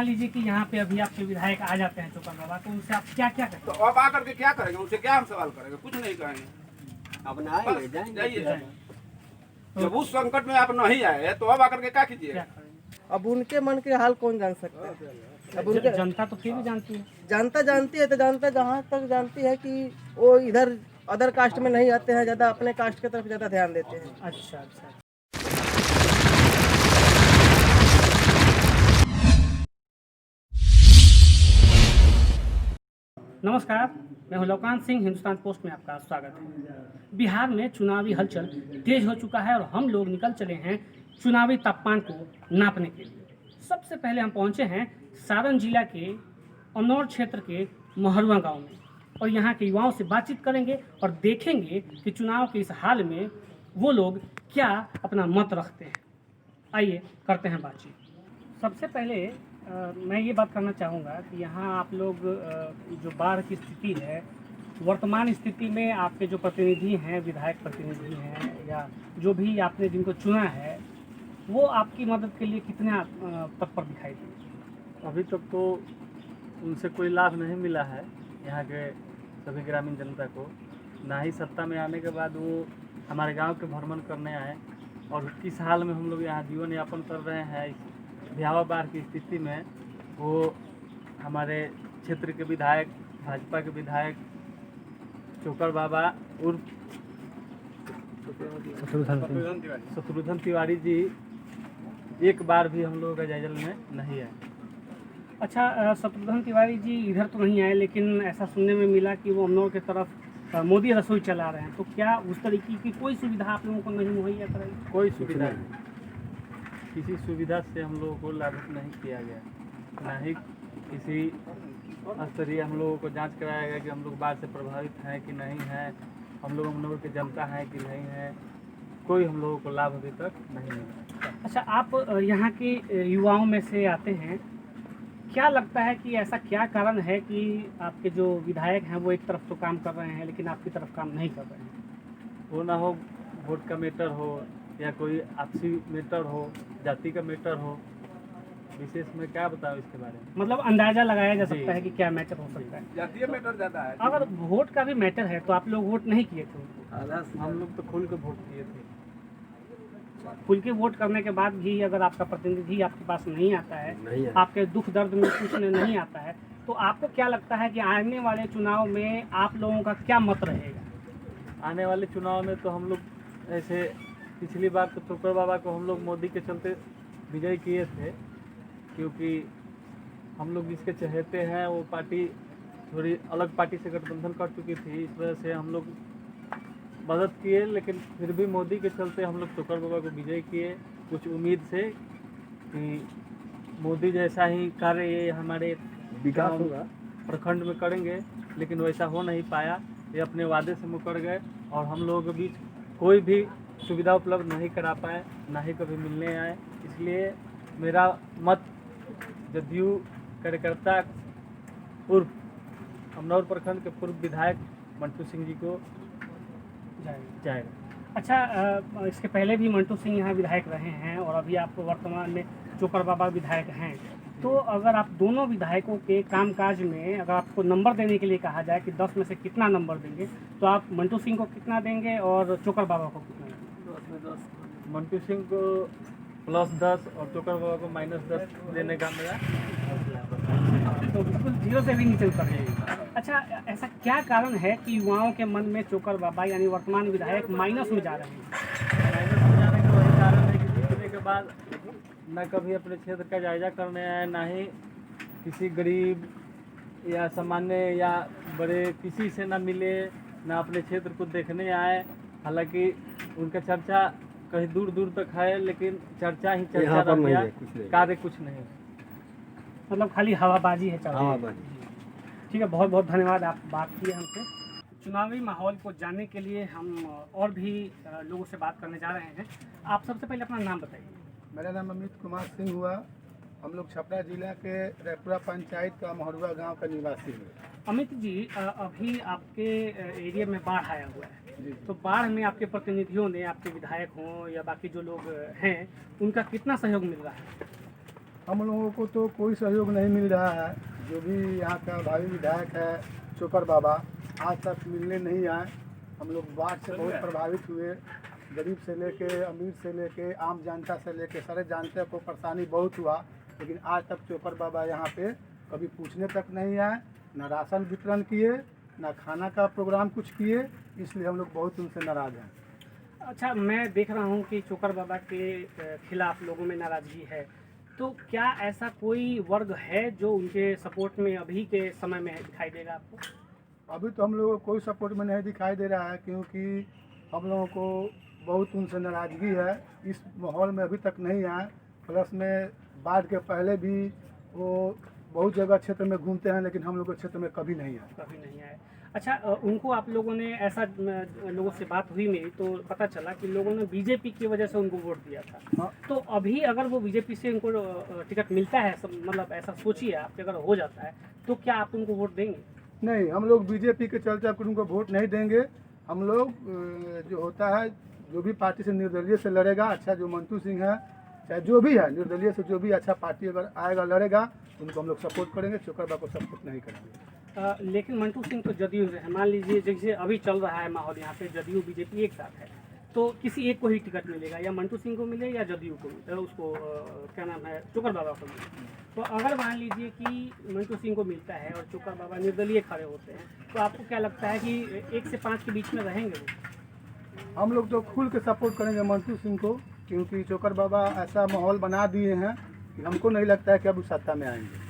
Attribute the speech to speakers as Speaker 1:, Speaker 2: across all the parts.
Speaker 1: लीजिए कि यहाँ पे अभी आपके विधायक आ जाते हैं चोकर बाबा, तो उनसे आप क्या क्या
Speaker 2: तो
Speaker 1: कहते
Speaker 2: अब आकर के क्या करेंगे, उनसे क्या हम सवाल करेंगे, कुछ नहीं कहेंगे।
Speaker 3: अब आएंगे
Speaker 2: बस
Speaker 3: जाएंगे
Speaker 2: जाइए।
Speaker 1: हैं?
Speaker 2: जब उस संकट में आप नहीं आए तो अब आकर के क्या कीजिए।
Speaker 1: क्या करेंगे?
Speaker 4: अब उनके मन के हाल कौन जान सकता है। अब उनके
Speaker 1: जनता तो फिर भी जानती है।
Speaker 4: जानता जानती है, तो जानता जहाँ तक जानती है कि वो इधर अदर कास्ट में नहीं आते हैं, ज़्यादा अपने कास्ट की तरफ ज़्यादा ध्यान देते हैं।
Speaker 1: अच्छा अच्छा। नमस्कार, मैं हूं लवकांत सिंह, हिंदुस्तान पोस्ट में आपका स्वागत है। बिहार में चुनावी हलचल तेज हो चुका है और हम लोग निकल चले हैं चुनावी तापमान को नापने के लिए। सबसे पहले हम पहुंचे हैं सारण जिला के अमनौर क्षेत्र के महरूआ गांव में और यहाँ के युवाओं से बातचीत करेंगे और देखेंगे कि चुनाव के इस हाल में वो लोग क्या अपना मत रखते हैं। आइए करते हैं बातचीत। सबसे पहले मैं ये बात करना चाहूँगा कि यहाँ आप लोग जो बाढ़ की स्थिति है, वर्तमान स्थिति में आपके जो प्रतिनिधि हैं, विधायक प्रतिनिधि हैं या जो भी आपने जिनको चुना है, वो आपकी मदद के लिए कितना तत्पर दिखाई दे?
Speaker 5: अभी तक तो उनसे कोई लाभ नहीं मिला है यहाँ के सभी ग्रामीण जनता को। ना ही सत्ता में आने के बाद वो हमारे गांव के भ्रमण करने आए और किस हाल में हम लोग यहाँ जीवन यापन कर रहे हैं इस भयावह बाढ़ की स्थिति में, वो हमारे क्षेत्र के विधायक, भाजपा के विधायक चोकर बाबा उर्फ शत्रुघ्न तिवारी जी एक बार भी हम लोगों का जायजा में नहीं है।
Speaker 1: अच्छा, शत्रुघ्न तिवारी जी इधर तो नहीं आए, लेकिन ऐसा सुनने में मिला कि वो अमनौर की तरफ मोदी रसोई चला रहे हैं, तो क्या उस तरीके की कोई सुविधा आप लोगों को नहीं मुहैया कराई?
Speaker 5: कोई सुविधा नहीं, किसी सुविधा से हम लोगों को लाभित नहीं किया गया। ना ही किसी स्तरीय हम लोगों को जांच कराया गया कि हम लोग बाढ़ से प्रभावित हैं कि नहीं हैं, हम लोग अमनौर के जनता हैं कि नहीं हैं। कोई हम लोगों को लाभ अभी तक नहीं मिला।
Speaker 1: अच्छा, आप यहाँ के युवाओं में से आते हैं, क्या लगता है कि ऐसा क्या कारण है कि आपके जो विधायक हैं वो एक तरफ तो काम कर रहे हैं लेकिन आपकी तरफ काम नहीं कर रहे हैं?
Speaker 5: वो ना हो वोट का मैटर हो या कोई आपसी मैटर हो, जाति का मैटर हो, विशेष में क्या बताऊँ इसके बारे में।
Speaker 1: मतलब अंदाजा लगाया जा सकता
Speaker 5: जी।
Speaker 1: है कि क्या मैटर हो सकता है।
Speaker 2: जातीय मैटर ज्यादा है।
Speaker 1: अगर वोट का भी मैटर है तो आप लोग वोट नहीं किए थे उनको?
Speaker 5: हम लोग तो खुल के वोट किए थे।
Speaker 1: खुल के वोट करने के बाद भी अगर आपका प्रतिनिधि आपके पास नहीं आता है, आपके दुख दर्द में पूछने नहीं आता है, तो आपको क्या लगता है कि आने वाले चुनाव में आप लोगों का क्या मत रहेगा?
Speaker 5: आने वाले चुनाव में तो हम लोग ऐसे पिछली बार तो चोकर बाबा को हम लोग मोदी के चलते विजय किए थे, क्योंकि हम लोग जिसके चहेते हैं वो पार्टी थोड़ी अलग पार्टी से गठबंधन कर चुकी थी, इस वजह से हम लोग मदद किए। लेकिन फिर भी मोदी के चलते हम लोग चोकर बाबा को विजय किए, कुछ उम्मीद से कि मोदी जैसा ही कार्य ये हमारे
Speaker 3: विकास होगा।
Speaker 5: प्रखंड में करेंगे, लेकिन वैसा हो नहीं पाया। ये अपने वादे से मुकर गए और हम लोगों के बीच कोई भी सुविधा उपलब्ध नहीं करा पाए, ना ही कभी मिलने आए। इसलिए मेरा मत जदयू कार्यकर्ता उर्फ अमनौर प्रखंड के पूर्व विधायक मंटू सिंह जी को जाएगा।
Speaker 1: अच्छा, इसके पहले भी मंटू सिंह यहाँ विधायक रहे हैं और अभी आप वर्तमान में चोकर बाबा विधायक हैं, तो अगर आप दोनों विधायकों के कामकाज में अगर आपको नंबर देने के लिए कहा जाए कि 10 में से कितना नंबर देंगे, तो आप मंटू सिंह को कितना देंगे और चोकर बाबा को कितना देंगे?
Speaker 5: मंटू सिंह को +10 और चोकर बाबा को -10 देने का मेरा।
Speaker 1: तो बिल्कुल 0 से भी नीचे उतर गए। अच्छा, ऐसा क्या कारण है कि युवाओं के मन में चोकर बाबा यानी वर्तमान विधायक माइनस में जा रहे हैं?
Speaker 5: माइनस में जाने का वही कारण है कि जीतने के बाद न कभी अपने क्षेत्र का जायजा करने आए, ना ही किसी गरीब या सामान्य या बड़े किसी से ना मिले, ना अपने क्षेत्र को देखने आए। हालांकि उनका चर्चा कहीं दूर दूर तक है, लेकिन चर्चा ही चर्चा रह गया, कार्य कुछ नहीं।
Speaker 1: मतलब खाली हवाबाजी है, चल रही है। ठीक है, बहुत बहुत धन्यवाद, आप बात किए हमसे। चुनावी माहौल को जानने के लिए हम और भी लोगों से बात करने जा रहे हैं। आप सबसे पहले अपना नाम बताइए।
Speaker 6: मेरा नाम अमित कुमार सिंह हुआ। हम लोग छपरा जिला के रैपुरा पंचायत का महरूआ गांव का निवासी हैं।
Speaker 1: अमित जी, अभी आपके एरिया में बाढ़ आया हुआ है, तो बाढ़ में आपके प्रतिनिधियों ने, आपके विधायक हों या बाकी जो लोग हैं, उनका कितना सहयोग मिल रहा है?
Speaker 6: हम लोगों को तो कोई सहयोग नहीं मिल रहा है। जो भी यहाँ का भावी विधायक है चोकर बाबा, आज तक मिलने नहीं आए। हम लोग बाढ़ से बहुत प्रभावित हुए, गरीब से लेके अमीर से लेके आम जनता से लेके सारे जानते को परेशानी बहुत हुआ, लेकिन आज तक चोकर बाबा यहाँ पे कभी पूछने तक नहीं आए, ना राशन वितरण किए, ना खाना का प्रोग्राम कुछ किए। इसलिए हम लोग बहुत उनसे नाराज़ हैं।
Speaker 1: अच्छा, मैं देख रहा हूँ कि चोकर बाबा के खिलाफ लोगों में नाराज़गी है, तो क्या ऐसा कोई वर्ग है जो उनके सपोर्ट में अभी के समय में दिखाई देगा आपको?
Speaker 6: अभी तो हम लोगों को कोई सपोर्ट में नहीं दिखाई दे रहा है, क्योंकि हम लोगों को बहुत उनसे नाराज़गी है। इस माहौल में अभी तक नहीं आए। प्लस में बाढ़ के पहले भी वो बहुत जगह क्षेत्र में घूमते हैं, लेकिन हम लोग के क्षेत्र में कभी नहीं आए।
Speaker 1: कभी नहीं आए। अच्छा, उनको आप लोगों ने ऐसा लोगों से बात हुई मेरी तो पता चला कि लोगों ने बीजेपी की वजह से उनको वोट दिया था।
Speaker 6: हाँ।
Speaker 1: तो अभी अगर वो बीजेपी से उनको टिकट मिलता है, मतलब ऐसा सोचिए आप कि अगर हो जाता है तो क्या आप उनको वोट देंगे?
Speaker 6: नहीं, हम लोग बीजेपी के चलते आप उनको वोट नहीं देंगे। हम लोग जो होता है, जो भी पार्टी से निर्दलीय से लड़ेगा, अच्छा जो मंटू सिंह है, चाहे जो भी है निर्दलीय से जो भी अच्छा पार्टी अगर आएगा लड़ेगा, उनको हम लोग सपोर्ट करेंगे। चोकर बाबा को सपोर्ट नहीं करेंगे।
Speaker 1: लेकिन मंटू सिंह तो जदयू से है। मान लीजिए जैसे अभी चल रहा है माहौल यहाँ पे, जदयू बीजेपी एक साथ है, तो किसी एक को ही टिकट मिलेगा, या मंटू सिंह को मिले या जदयू को, उसको क्या नाम है, चोकर बाबा को मिले। तो अगर मान लीजिए कि मंटू सिंह को मिलता है और चोकर बाबा निर्दलीय खड़े होते हैं, तो आपको क्या लगता है कि 1 से 5 के बीच में रहेंगे वो?
Speaker 6: हम लोग तो खुल के सपोर्ट करेंगे मंटू सिंह को, क्योंकि चोकर बाबा ऐसा माहौल बना दिए हैं कि हमको नहीं लगता है कि अब उस सत्ता में आएंगे।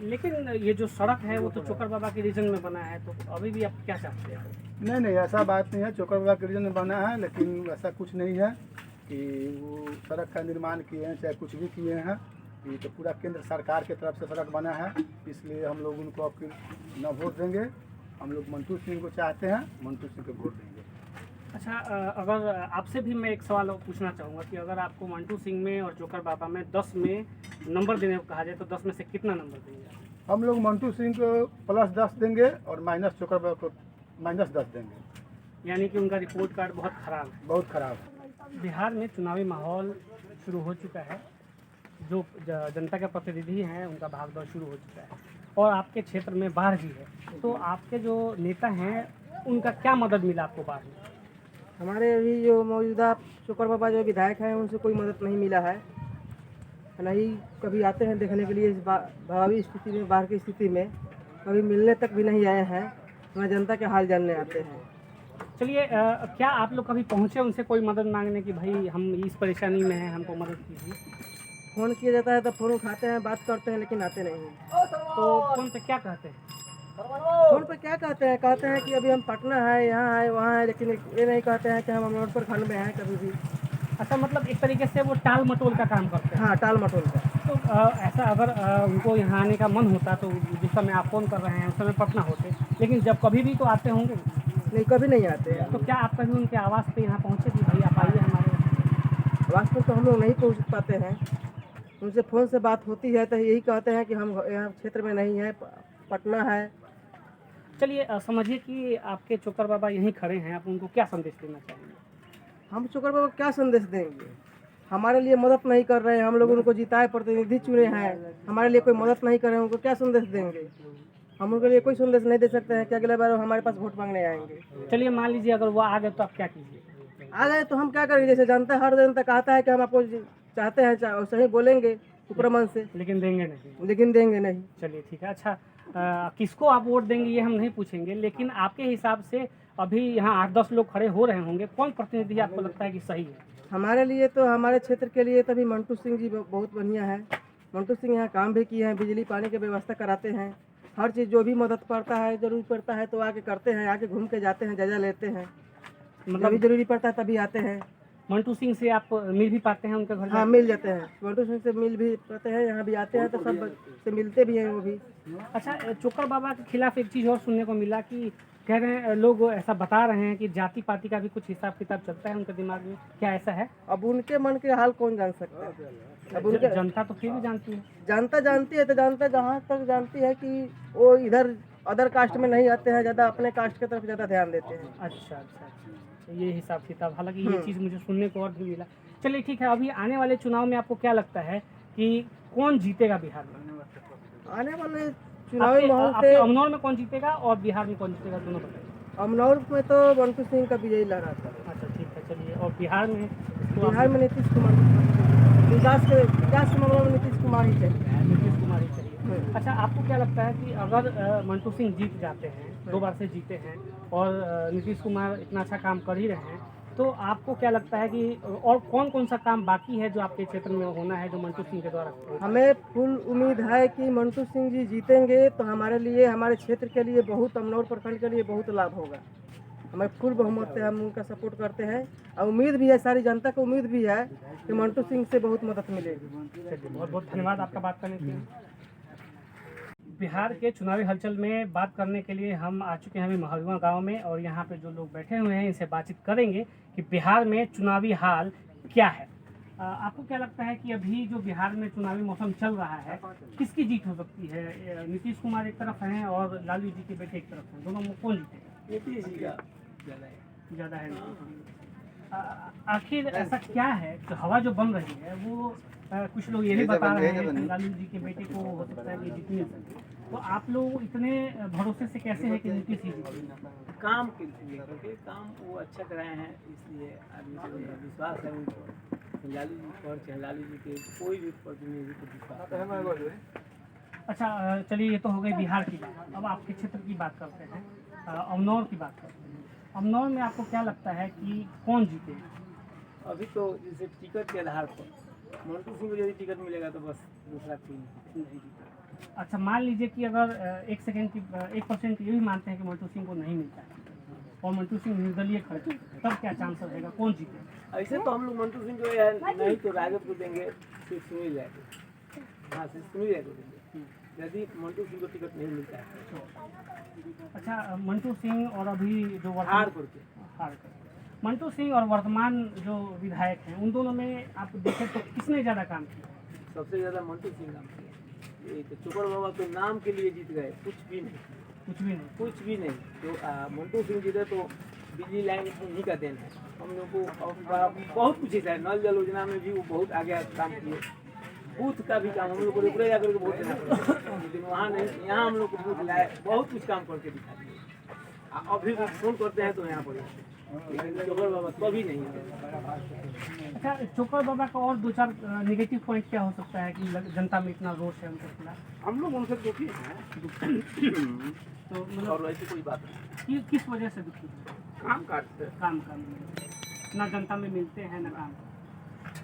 Speaker 1: लेकिन ये जो सड़क है वो तो चोकर बाबा के रीजन में बना है, तो अभी भी आप क्या चाहते हैं?
Speaker 6: नहीं नहीं, ऐसा बात नहीं है। चोकर बाबा के रीजन में बना है, लेकिन ऐसा कुछ नहीं है कि वो सड़क का निर्माण किए हैं चाहे कुछ भी किए हैं। ये तो पूरा केंद्र सरकार की तरफ से सड़क बना है, इसलिए हम लोग उनको अब न वोट देंगे। हम लोग मंटू सिंह को चाहते हैं, मंटू सिंह को वोट देंगे।
Speaker 1: अच्छा, अगर आपसे भी मैं एक सवाल और पूछना चाहूँगा कि अगर आपको मंटू सिंह में और चोकर बाबा में 10 में नंबर देने को कहा जाए तो 10 में से कितना नंबर देंगे?
Speaker 6: हम लोग मंटू सिंह को +10 देंगे और माइनस चोकर बाबा को -10 देंगे।
Speaker 1: यानी कि उनका रिपोर्ट कार्ड बहुत ख़राब है।
Speaker 6: बहुत खराब है।
Speaker 1: बिहार में चुनावी माहौल शुरू हो चुका है, जो जनता के प्रतिनिधि हैं उनका भागदौड़ शुरू हो चुका है, और आपके क्षेत्र में बाढ़ भी है, तो आपके जो नेता हैं उनका क्या मदद मिला आपको बाढ़ में?
Speaker 4: हमारे अभी जो मौजूदा चोकर बाबा जो विधायक हैं उनसे कोई मदद नहीं मिला है। नहीं कभी आते हैं देखने के लिए इस भावी स्थिति में, बाढ़ की स्थिति में कभी मिलने तक भी नहीं आए हैं, ना जनता के हाल जानने आते हैं।
Speaker 1: चलिए, क्या आप लोग कभी पहुँचे उनसे कोई मदद मांगने की भाई हम इस परेशानी में हैं, हमको मदद कीजिए?
Speaker 4: फ़ोन किया जाता है तो फ़ोन उठाते हैं, बात करते हैं, लेकिन आते नहीं हैं।
Speaker 1: तो फ़ोन पे क्या कहते हैं?
Speaker 4: फ़ोन पर क्या कहते हैं कि अभी हम पटना है, यहाँ है, वहाँ है, लेकिन ये नहीं कहते हैं कि हम अमरोटपुर खंड में हैं कभी भी।
Speaker 1: अच्छा, मतलब एक तरीके से वो टाल मटोल का काम करते हैं।
Speaker 4: हाँ, टाल मटोल का।
Speaker 1: तो ऐसा अगर उनको यहाँ आने का मन होता तो जिस समय आप फ़ोन कर रहे हैं उस समय पटना होते, लेकिन जब कभी भी तो आते होंगे।
Speaker 4: नहीं, कभी नहीं आते हैं।
Speaker 1: तो क्या आप कभी उनके आवास पे यहाँ पहुँचे कि भाई आप आइए हमारे?
Speaker 4: आवास पर तो हम लोग नहीं पहुँच पाते हैं। उनसे फ़ोन से बात होती है तो यही कहते हैं कि हम यहाँ क्षेत्र में नहीं हैं, पटना है।
Speaker 1: चलिए, समझिए कि आपके चोकर बाबा यहीं खड़े हैं, आप उनको क्या संदेश देना चाहेंगे?
Speaker 4: हम चोकर बाबा को क्या संदेश देंगे? हमारे लिए मदद नहीं कर रहे हैं, हम लोग उनको जिताए प्रतिनिधि चुने हैं, हमारे लिए कोई मदद नहीं कर रहे हैं, उनको क्या संदेश देंगे? हम उनके लिए कोई संदेश नहीं दे सकते हैं कि अगले बार हमारे पास वोट मांगने आएंगे।
Speaker 1: चलिए, मान लीजिए अगर वो आ गए तो आप क्या कीजिए?
Speaker 4: आ गए तो हम क्या करेंगे? जैसे जानते हैं, हर दिन तक आता है कि हम आपको चाहते हैं, वैसे ही बोलेंगे ऊपर मन से,
Speaker 1: लेकिन देंगे नहीं।
Speaker 4: लेकिन देंगे नहीं।
Speaker 1: चलिए ठीक है। अच्छा, किसको आप वोट देंगे ये हम नहीं पूछेंगे, लेकिन आपके हिसाब से अभी यहाँ 8-10 लोग खड़े हो रहे होंगे, कौन प्रतिनिधि आपको लगता है कि सही है?
Speaker 4: हमारे लिए तो, हमारे क्षेत्र के लिए तभी मंटू सिंह जी बहुत बढ़िया है। मंटू सिंह यहाँ काम भी किए हैं, बिजली पानी की व्यवस्था कराते हैं, हर चीज़ जो भी मदद पड़ता है, जरूरी पड़ता है तो आके करते हैं, आके घूम के जाते हैं, जायजा लेते हैं,
Speaker 1: मतलब
Speaker 4: जब जरूरी पड़ता है तभी आते हैं।
Speaker 1: मंटू सिंह से आप मिल भी पाते हैं उनके घर?
Speaker 4: हाँ, मिल जाते हैं, मंटू सिंह से मिल भी पाते हैं, यहाँ भी आते हैं तो सब से मिलते भी हैं वो भी।
Speaker 1: अच्छा, चोकर बाबा के खिलाफ एक चीज़ और सुनने को मिला कि कह रहे हैं लोग, ऐसा बता रहे हैं कि जाति पाति का भी कुछ हिसाब किताब चलता है उनके दिमाग में, क्या ऐसा है?
Speaker 4: अब उनके मन के हाल कौन जान सकता है? अब उनके
Speaker 1: जनता तो फिर भी जानती है।
Speaker 4: जानता जानती है, तो जानता जहाँ तक जानती है कि वो इधर अदर कास्ट में नहीं आते हैं, ज़्यादा अपने कास्ट की तरफ ज़्यादा ध्यान देते हैं।
Speaker 1: अच्छा अच्छा अच्छा, ये हिसाब किताब, हालांकि ये चीज़ मुझे सुनने को और भी मिला। चलिए ठीक है, अभी आने वाले चुनाव में आपको क्या लगता है कि कौन जीतेगा बिहार में?
Speaker 4: आने वाले चुनावी माहौल
Speaker 1: आपके
Speaker 4: से
Speaker 1: अमनौर में कौन जीतेगा और बिहार में कौन जीतेगा, दोनों बताइए।
Speaker 4: अमनौर में तो मंटू सिंह का विजयी लहरा था।
Speaker 1: अच्छा ठीक है, चलिए। और बिहार में तो
Speaker 4: बिहार में नीतीश कुमार, विकास के मामले में नीतीश कुमार ही चाहिए।
Speaker 1: नीतीश कुमार ही चाहिए। अच्छा, आपको क्या लगता है कि अगर मंटू सिंह जीत जाते हैं, 2 बार से जीते हैं, और नीतीश कुमार इतना अच्छा काम कर ही रहे हैं, तो आपको क्या लगता है कि और कौन कौन सा काम बाकी है जो आपके क्षेत्र में होना है, जो मंटू सिंह के द्वारा होगा?
Speaker 4: हमें फुल उम्मीद है कि मंटू सिंह जी जीतेंगे तो हमारे लिए, हमारे क्षेत्र के लिए बहुत, अमनौर प्रखंड के लिए बहुत लाभ होगा। हमें फुल बहुमत से हम उनका सपोर्ट करते हैं और उम्मीद भी है, सारी जनता को उम्मीद भी है कि मंटू सिंह से बहुत मदद मिलेगी।
Speaker 1: चलिए, बहुत बहुत धन्यवाद आपका बात करने के लिए। बिहार के चुनावी हलचल में बात करने के लिए हम आ चुके हैं अभी महावीर गांव में, और यहाँ पे जो लोग बैठे हुए हैं इनसे बातचीत करेंगे कि बिहार में चुनावी हाल क्या है। आपको क्या लगता है कि अभी जो बिहार में चुनावी मौसम चल रहा है, किसकी जीत हो सकती है? नीतीश कुमार एक तरफ हैं और लालू जी के बेटे एक तरफ हैं, दोनों में कौन जीतेगा?
Speaker 5: नीतीश जी का
Speaker 1: ज़्यादा है आखिर ऐसा क्या है कि हवा जो बन रही है वो कुछ लोग ये भी बता रहे हैं कि लालू जी के बेटे को हो सकता है कि जीत नहीं सके, तो आप लोग इतने भरोसे से कैसे हैं कि नीतीश जी जीतेंगे?
Speaker 3: काम के लेकर के काम वो अच्छा कराए हैं, इसलिए आदमी को विश्वास है उनको। लालू जी पर चाहे लालू जी के कोई भी प्रतिनिधि को विश्वास है।
Speaker 1: अच्छा, चलिए, ये तो हो गई बिहार की बात। अब आपके क्षेत्र की बात करते हैं, अमनौर की बात करते हैं। अमनौर में आपको क्या लगता है कि कौन जीतेगा?
Speaker 3: अभी तो जैसे टिकट के आधार पर मंटू सिंह को यदि टिकट मिलेगा तो बस, दूसरा कोई नहीं जीतेगा।
Speaker 1: अच्छा, मान लीजिए कि अगर 1% ये भी मानते हैं कि मंटू सिंह को नहीं मिलता है और मंटू सिंह निर्दलीय खड़े हैं, तब क्या चांस रहेगा, कौन जीतेगा?
Speaker 3: ऐसे तो हम लोग मंटू सिंह को या नहीं तो राजद को देंगे, सिर्फ सुनील राय को। हाँ, सिर्फ सुनील राय को देंगे यदि मंटू सिंह को टिकट नहीं मिलता है।
Speaker 1: अच्छा, मंटू सिंह और अभी जो
Speaker 3: हार करके
Speaker 1: मंटू सिंह और वर्तमान जो विधायक हैं, उन दोनों में आप देखें तो किसने ज़्यादा काम किया?
Speaker 3: सबसे ज़्यादा मंटू सिंह काम किया। ये तो चोकर बाबा तो नाम के लिए जीत गए, कुछ भी नहीं। तो मंटू सिंह जीते तो बिजली लाइन उन्हीं का देन है। हम लोग को बहुत कुछ है, नल जल योजना में भी वो बहुत आगे काम किए। बूथ का भी काम हम लोग को रेगुलर जाकर के बहुत देना पड़ता, लेकिन वहाँ नहीं, यहाँ हम लोग को बूथ लाए, बहुत कुछ काम करके दिखा दिए। अभी भी फोन करते हैं तो यहाँ पर, लेकिन चोकर बाबा कभी नहीं है।
Speaker 1: अच्छा, चोकर बाबा का और 2-4 नेगेटिव पॉइंट क्या हो सकता है कि जनता में इतना रोष है उनके खिलाफ?
Speaker 2: हम लोग उनसे दुखी हैं।
Speaker 1: तो मतलब
Speaker 2: और वैसी कोई बात नहीं,
Speaker 1: किस वजह से दुखी है?
Speaker 2: काम काज से।
Speaker 1: काम ना जनता में मिलते हैं ना काम।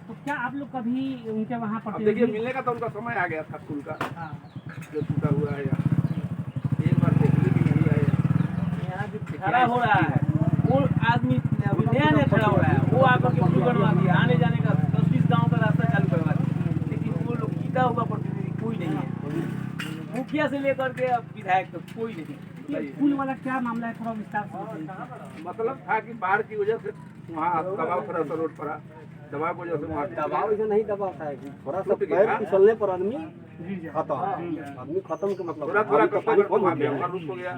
Speaker 1: तो क्या आप लोग कभी उनके वहाँ
Speaker 2: अब देखिए,
Speaker 1: प्रतिनिधि?
Speaker 2: मिलने का तो उनका समय आ गया था स्कूल का,
Speaker 1: हाँ,
Speaker 2: जो टूटा हुआ है। एक बार देखने भी नहीं आए।
Speaker 3: यहाँ जो खड़ा हो रहा है वो आदमी अभी नया खड़ा हो रहा है, वो आकर के पुल बनवा दिया, आने जाने का 10-20 गाँव का रास्ता चालू करवा दिया, लेकिन वो लोग जीता हुआ प्रतिनिधि कोई नहीं है। मुखिया से लेकर के अब विधायक तक कोई नहीं।
Speaker 1: ये पुल वाला क्या मामला है, थोड़ा विस्तार से बताइए।
Speaker 2: मतलब था कि बाढ़ की वजह से वहाँ दबाव पड़ा था, रोड पर दबाव की वजह से वहाँ
Speaker 7: दबाव ऐसा नहीं दबाव था कि थोड़ा सा
Speaker 2: टूट गया।
Speaker 7: पैर फिसलने पर आदमी
Speaker 1: जी जी।
Speaker 7: खत्म, आदमी खत्म के मतलब
Speaker 2: थोड़ा
Speaker 7: आदमी का पानी कम हो गया।
Speaker 2: रुक हो गया।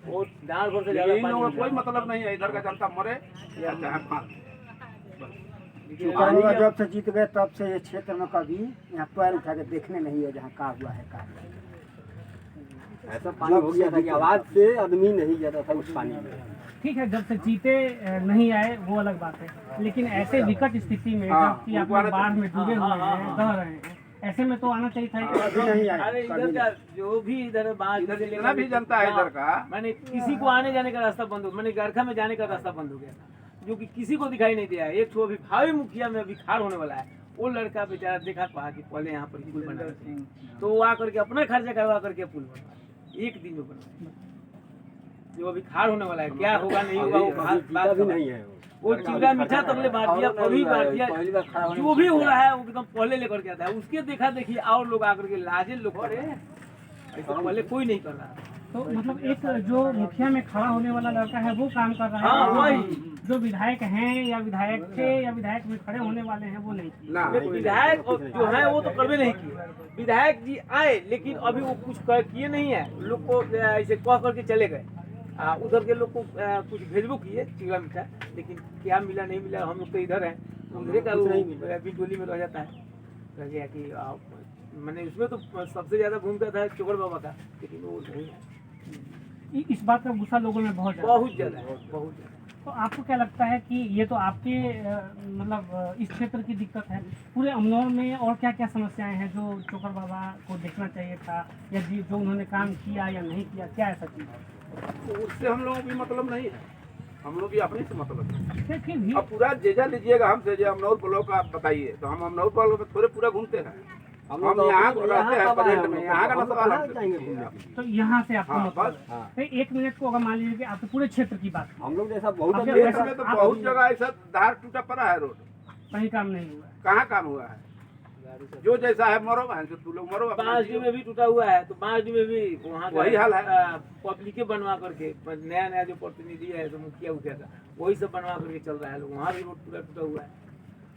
Speaker 3: वो डांड भर से
Speaker 2: इन
Speaker 3: ज्यादा
Speaker 2: लोगों
Speaker 3: पानी
Speaker 2: का कोई मतलब नहीं है, इधर का जनता मरे या चाहे फांस।
Speaker 7: चुका हुआ जब से जीत गए तब से ये क्षेत्र में कभी यहाँ पैर उठा के देखने नहीं है जहाँ का हुआ है का हुआ है। ऐसा पानी हो गया था कि आवाज से आदमी नहीं जाता था उस पानी में।
Speaker 1: ठीक है, जब से जीते नहीं आए वो अलग बात है, लेकिन ऐसे विकट स्थिति में
Speaker 2: हाँ,
Speaker 1: जबकि आप लोग बाढ़ में डूबे हुए हैं, दह रहे हैं, ऐसे में तो आना चाहिए था कि
Speaker 7: अभी नहीं आए,
Speaker 3: अरे इधर का जो भी इधर बाढ़
Speaker 2: इधर जितना भी जनता है इधर का,
Speaker 3: मैंने किसी को आने जाने का रास्ता बंद हो, मैंने गरखा में जाने का रास्ता बंद हो गया था, जो कि किसी को दिखाई नहीं दिया है। एक अभी भावी मुखिया में अभी खाड़ होने वाला है, वो लड़का बेचारा देखा कहा कि पहले यहाँ पर पुल बना, तो वो आकर के अपना खर्चा करवा करके पुल बना एक दिन में बना। जो अभी खाड़ होने वाला है, क्या होगा नहीं होगा वो
Speaker 7: जीता भी नहीं है
Speaker 3: वो चिड़ा मीठा तबले बांट दिया, कभी बांट दिया, जो भी हो रहा है वो एकदम पहले लेकर के आता है। उसके देखा देखी और लोग आकर के लाजे लोग करे, ऐसे पहले कोई नहीं कर रहा।
Speaker 1: तो मतलब एक जो मुखिया में खड़ा होने वाला लड़का है वो काम कर रहा है,
Speaker 3: हाँ, वही।
Speaker 1: जो विधायक हैं या विधायक थे या विधायक में खड़े होने वाले हैं वो नहीं किए।
Speaker 2: ना
Speaker 3: विधायक जो है वो तो करवे नहीं किए, विधायक जी आए लेकिन अभी वो कुछ किए नहीं है, लोग को ऐसे कह करके चले गए। उधर के लोग को कुछ भेजबो किए चिड़ा मीठा, लेकिन क्या मिला नहीं मिला, हम लोग तो इधर हैं, उधर का बिटोली में रह जाता है, रह गया कि मैंने उसमें तो सबसे ज्यादा भूमिका था चोकर बाबा का, लेकिन वो नहीं है।
Speaker 1: इस बात का गुस्सा लोगों में बहुत ज़्यादा
Speaker 3: बहुत ज्यादा है, बहुत ज्यादा।
Speaker 1: तो आपको क्या लगता है कि ये तो आपके इस क्षेत्र की दिक्कत है, पूरे अमनौर में और क्या क्या समस्याएं हैं जो चोकर बाबा को देखना चाहिए था, या जो उन्होंने काम किया या नहीं किया, क्या ऐसा चीज़ है?
Speaker 2: तो उससे हम लोगों की मतलब नहीं है, हम लोग की अपने से मतलब है।
Speaker 1: फिर भी
Speaker 2: अब पूरा जेजा लीजिएगा हमसे, जो अमनौर ब्लॉक आप बताइए, तो हम अमनौर ब्लॉक में थोड़े पूरा घूमते हैं। हम यहाँ रहते हैं प्रेजेंट में, यहाँ का ना सवाल हमसे पूछिए आप।
Speaker 1: तो यहाँ से आपको
Speaker 2: हाँ,
Speaker 1: मतलब
Speaker 2: बस।
Speaker 1: है। तो 1 मिनट को अगर मान लीजिए कि आपके पूरे क्षेत्र की बात
Speaker 7: हम लोग जैसा बहुत
Speaker 1: अब
Speaker 2: देश में तो बहुत जगह ऐसा धार टूटा पड़ा है, रोड
Speaker 1: कहीं काम नहीं हुआ है।
Speaker 2: कहाँ काम हुआ है? जो जैसा है मरो, बहन से तू लोग मरो अपना
Speaker 3: बांसडी
Speaker 2: जियो।
Speaker 3: में भी टूटा हुआ है, तो बांसडी में भी वहाँ का
Speaker 2: वही हाल है।
Speaker 3: पब्लिक बनवा करके, नया नया जो प्रतिनिधि है, जो मुखिया उखिया का, वही सब बनवा करके चल रहा है लोग, वहाँ भी रोड पूरा टूटा हुआ है।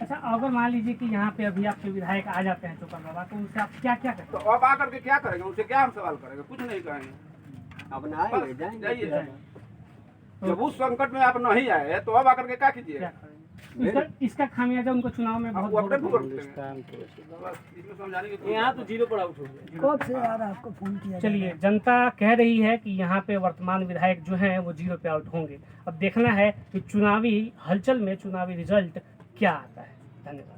Speaker 1: अच्छा, अगर मान लीजिए कि यहाँ पे अभी आपके विधायक आ जाते हैं चोकर बाबा, तो उनसे आप क्या क्या करें?
Speaker 2: तो अब आकर के क्या करेंगे? उनसे क्या हम सवाल करेंगे? कुछ नहीं करेंगे।
Speaker 7: अब ना आएंगे,
Speaker 2: बस,
Speaker 7: जाएंगे।
Speaker 2: जाइए। जब उस संकट में आप नहीं आए तो अब आकर के क्या कीजिए?
Speaker 1: क्या करें? इसका खामियाजा उनको चुनाव में बहुत
Speaker 2: वो अपने
Speaker 1: भुगतना
Speaker 2: भुगतते हैं। बस इसमें समझाने की कोई
Speaker 3: यहाँ तो जीरो पर आउट हो गया।
Speaker 1: चलिए, जनता कह रही है कि यहाँ पे वर्तमान विधायक जो हैं वो 0 पे आउट होंगे। अब देखना है कि चुनावी हलचल में चुनावी रिजल्ट क्या आता है। धन्यवाद।